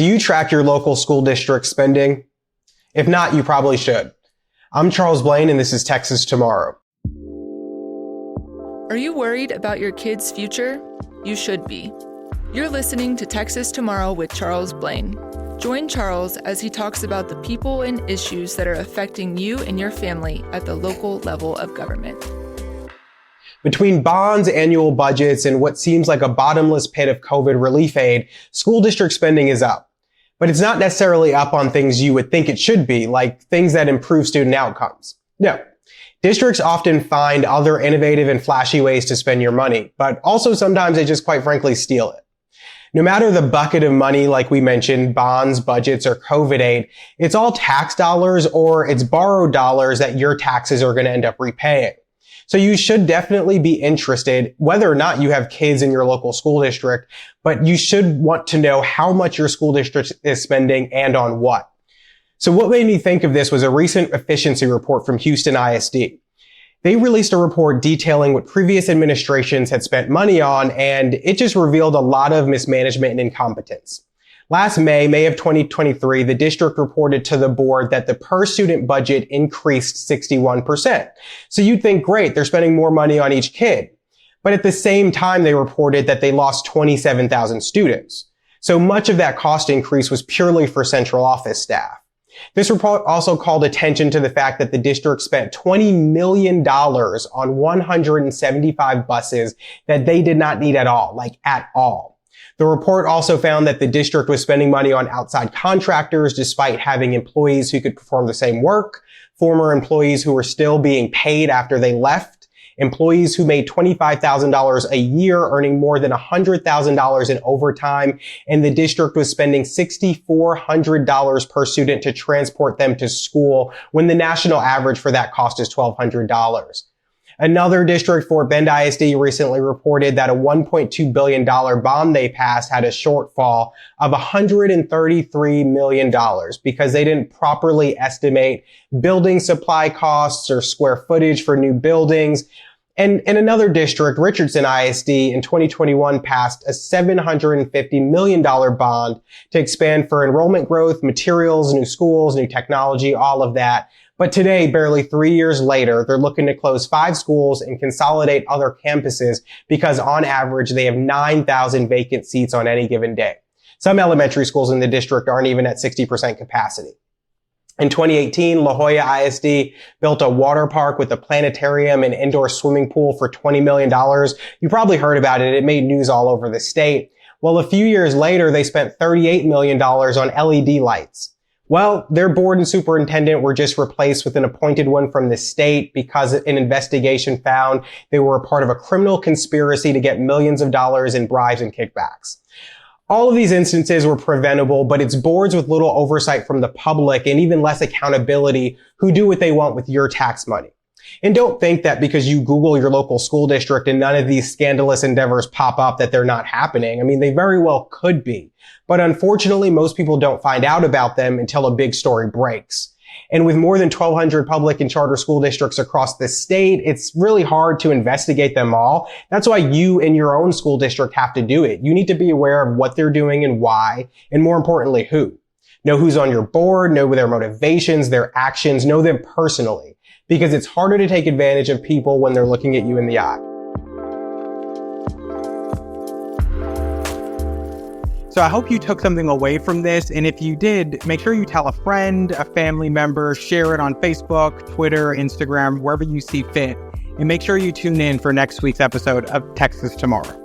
Do you track your local school district spending? If not, you probably should. I'm Charles Blaine, and this is Texas Tomorrow. Are you worried about your kid's future? You should be. You're listening to Texas Tomorrow with Charles Blaine. Join Charles as he talks about the people and issues that are affecting you and your family at the local level of government. Between bonds, annual budgets, and what seems like a bottomless pit of COVID relief aid, school district spending is up. But it's not necessarily up on things you would think it should be, like things that improve student outcomes. No. Districts often find other innovative and flashy ways to spend your money, but also sometimes they just quite frankly steal it. No matter the bucket of money, like we mentioned, bonds, budgets, or COVID aid, it's all tax dollars or it's borrowed dollars that your taxes are going to end up repaying. So you should definitely be interested, whether or not you have kids in your local school district, but you should want to know how much your school district is spending and on what. So what made me think of this was a recent efficiency report from Houston ISD. They released a report detailing what previous administrations had spent money on, and it just revealed a lot of mismanagement and incompetence. Last May of 2023, the district reported to the board that the per student budget increased 61%. So you'd think, great, they're spending more money on each kid. But at the same time, they reported that they lost 27,000 students. So much of that cost increase was purely for central office staff. This report also called attention to the fact that the district spent $20 million on 175 buses that they did not need at all, like at all. The report also found that the district was spending money on outside contractors despite having employees who could perform the same work, former employees who were still being paid after they left, employees who made $25,000 a year earning more than $100,000 in overtime, and the district was spending $6,400 per student to transport them to school when the national average for that cost is $1,200. Another district, Fort Bend ISD, recently reported that a $1.2 billion bond they passed had a shortfall of $133 million because they didn't properly estimate building supply costs or square footage for new buildings. And in another district, Richardson ISD, in 2021 passed a $750 million bond to expand for enrollment growth, materials, new schools, new technology, all of that. But today, barely 3 years later, they're looking to close 5 schools and consolidate other campuses because on average, they have 9,000 vacant seats on any given day. Some elementary schools in the district aren't even at 60% capacity. In 2018, La Jolla ISD built a water park with a planetarium and indoor swimming pool for $20 million. You probably heard about it. It made news all over the state. Well, a few years later, they spent $38 million on LED lights. Well, their board and superintendent were just replaced with an appointed one from the state because an investigation found they were a part of a criminal conspiracy to get millions of dollars in bribes and kickbacks. All of these instances were preventable, but it's boards with little oversight from the public and even less accountability who do what they want with your tax money. And don't think that because you Google your local school district and none of these scandalous endeavors pop up that they're not happening. I mean, they very well could be. But unfortunately, most people don't find out about them until a big story breaks. And with more than 1,200 public and charter school districts across the state, it's really hard to investigate them all. That's why you and your own school district have to do it. You need to be aware of what they're doing and why, and more importantly, who. Know who's on your board, know their motivations, their actions, know them personally. Because it's harder to take advantage of people when they're looking at you in the eye. So I hope you took something away from this. And if you did, make sure you tell a friend, a family member, share it on Facebook, Twitter, Instagram, wherever you see fit. And make sure you tune in for next week's episode of Texas Tomorrow.